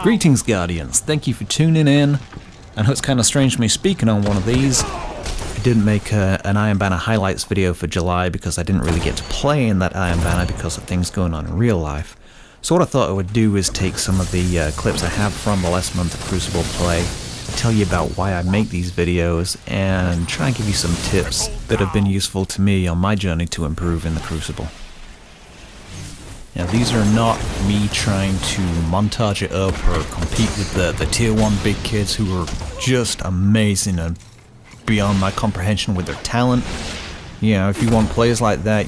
Greetings, Guardians. Thank you for tuning in. I know it's kind of strange me speaking on one of these. I didn't make an Iron Banner highlights video for July because I didn't really get to play in that Iron Banner because of things going on in real life. So what I thought I would do is take some of the clips I have from the last month of Crucible play, tell you about why I make these videos, and try and give you some tips that have been useful to me on my journey to improve in the Crucible. Now, these are not me trying to montage it up or compete with the tier 1 big kids who are just amazing and beyond my comprehension with their talent. You know, if you want players like that,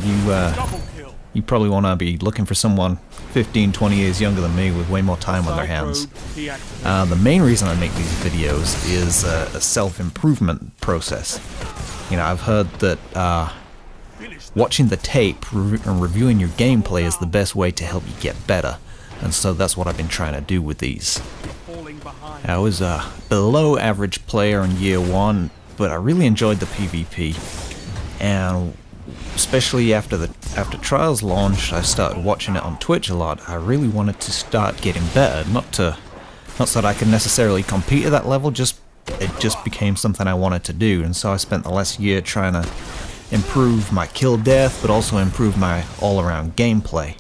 you probably want to be looking for someone 15, 20 years younger than me with way more time on their hands. The main reason I make these videos is a self-improvement process. You know, I've heard that watching the tape and reviewing your gameplay is the best way to help you get better, and so that's what I've been trying to do with these. I was a below average player in year 1, but I really enjoyed the PvP, and especially after Trials launched, I started watching it on Twitch a lot. I really wanted to start getting better, not so that I could necessarily compete at that level, it just became something I wanted to do, and so I spent the last year trying to improve my kill death, but also improve my all-around gameplay.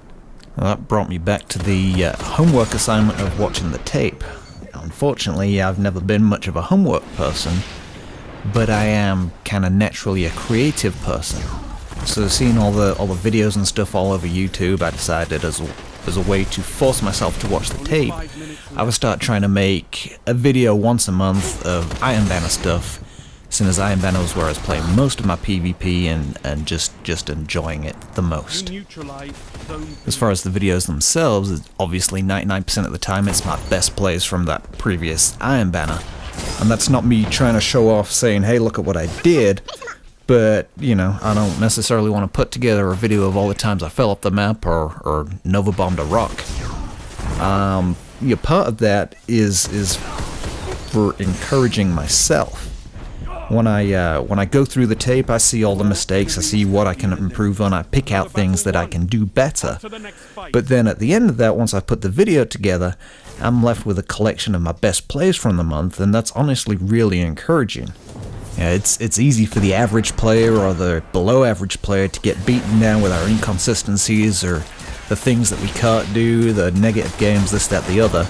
Well, that brought me back to the homework assignment of watching the tape. Unfortunately, I've never been much of a homework person, but I am kind of naturally a creative person. So seeing all the videos and stuff all over YouTube, I decided as a way to force myself to watch the tape, I would start trying to make a video once a month of Iron Banner stuff, since as Iron Banner was where I was playing most of my PvP and just enjoying it the most. As far as the videos themselves, obviously 99% of the time it's my best plays from that previous Iron Banner. And that's not me trying to show off saying, hey, look at what I did, but, you know, I don't necessarily want to put together a video of all the times I fell off the map or Nova bombed a rock. Part of that is for encouraging myself. When I go through the tape, I see all the mistakes, I see what I can improve on, I pick out things that I can do better. But then at the end of that, once I put the video together, I'm left with a collection of my best plays from the month, and that's honestly really encouraging. Yeah, it's easy for the average player or the below average player to get beaten down with our inconsistencies or the things that we can't do, the negative games, this, that, the other.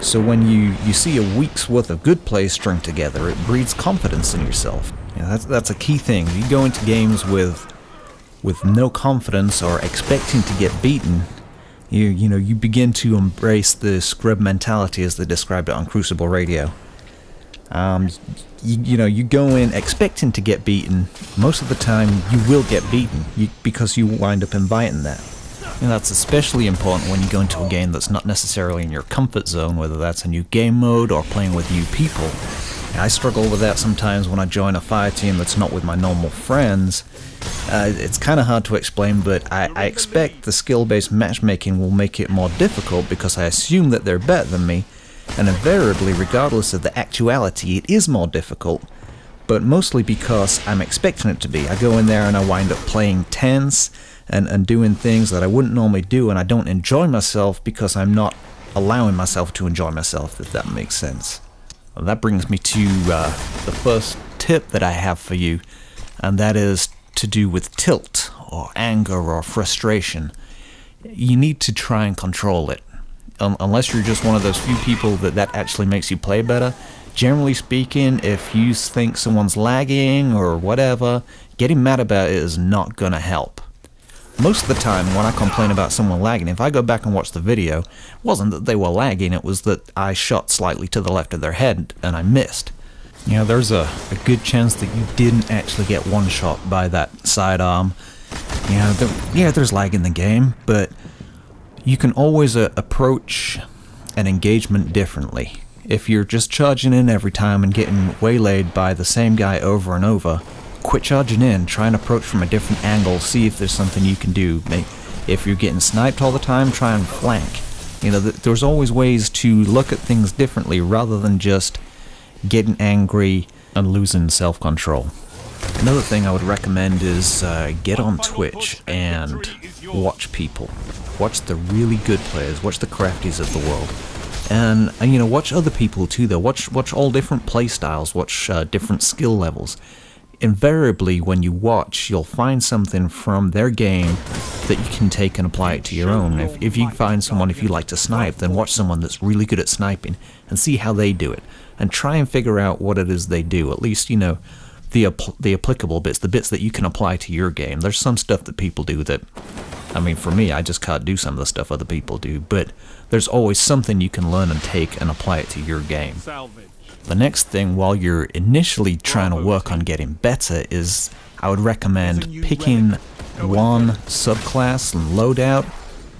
So when you see a week's worth of good plays strung together, it breeds confidence in yourself. You know, that's a key thing. You go into games with no confidence or expecting to get beaten, you begin to embrace the scrub mentality as they described it on Crucible Radio. You go in expecting to get beaten. Most of the time you will get beaten because you wind up inviting that. And that's especially important when you go into a game that's not necessarily in your comfort zone, whether that's a new game mode or playing with new people. I struggle with that sometimes when I join a fire team that's not with my normal friends. It's kind of hard to explain, but I expect the skill-based matchmaking will make it more difficult because I assume that they're better than me, and invariably, regardless of the actuality, it is more difficult, but mostly because I'm expecting it to be. I go in there and I wind up playing tense and doing things that I wouldn't normally do, and I don't enjoy myself because I'm not allowing myself to enjoy myself, if that makes sense. Well, that brings me to the first tip that I have for you, and that is to do with tilt, or anger, or frustration. You need to try and control it. Unless you're just one of those few people that actually makes you play better. Generally speaking, if you think someone's lagging or whatever, getting mad about it is not gonna help. Most of the time when I complain about someone lagging, if I go back and watch the video, it wasn't that they were lagging, it was that I shot slightly to the left of their head and I missed. You know, there's a good chance that you didn't actually get one shot by that sidearm. You know, there's lag in the game, but you can always approach an engagement differently. If you're just charging in every time and getting waylaid by the same guy over and over, quit charging in, try and approach from a different angle, see if there's something you can do. If you're getting sniped all the time, try and flank. You know, there's always ways to look at things differently rather than just getting angry and losing self-control. Another thing I would recommend is get on Twitch and watch people. Watch the really good players, watch the crafties of the world, And you know, watch other people too though. Watch all different play styles, watch different skill levels. Invariably, when you watch, you'll find something from their game that you can take and apply it to your own. If you find someone, if you like to snipe, then watch someone that's really good at sniping and see how they do it. And try and figure out what it is they do. At least, you know, the applicable bits, the bits that you can apply to your game. There's some stuff that people do that, I mean, for me, I just can't do some of the stuff other people do. But there's always something you can learn and take and apply it to your game. The next thing, while you're initially trying to work on getting better, is I would recommend picking one subclass and loadout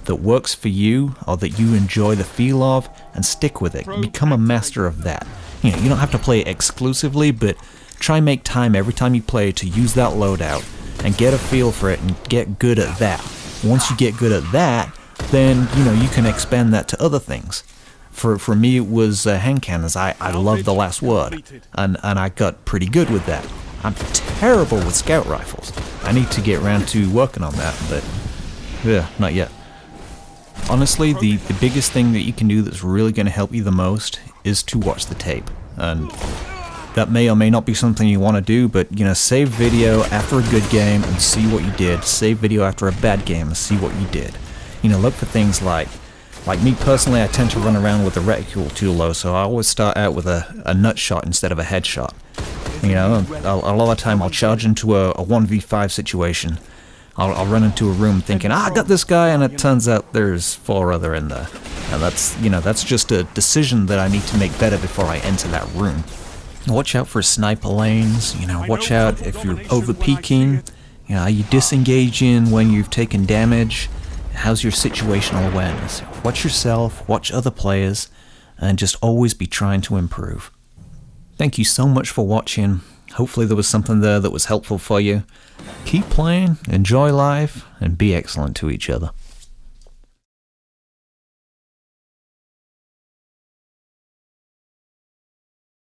that works for you or that you enjoy the feel of and stick with it. Become a master of that. You know, you don't have to play it exclusively, but try and make time every time you play to use that loadout and get a feel for it and get good at that. Once you get good at that, then, you know, you can expand that to other things. For me, it was hand cannons. I loved the last word, and I got pretty good with that. I'm terrible with scout rifles. I need to get around to working on that, but yeah, not yet. Honestly, the biggest thing that you can do that's really going to help you the most is to watch the tape. And that may or may not be something you want to do, but, you know, save video after a good game and see what you did. Save video after a bad game and see what you did. You know, look for things like me personally, I tend to run around with the reticule too low, so I always start out with a nut shot instead of a headshot. You know, a lot of the time I'll charge into a 1v5 situation. I'll run into a room thinking, I got this guy, and it turns out there's 4 other in there. And that's, you know, that's just a decision that I need to make better before I enter that room. Watch out for sniper lanes, you know, watch out if you're over peeking, you know, are you disengaging when you've taken damage? How's your situational awareness? Watch yourself, watch other players, and just always be trying to improve. Thank you so much for watching. Hopefully there was something there that was helpful for you. Keep playing, enjoy life, and be excellent to each other.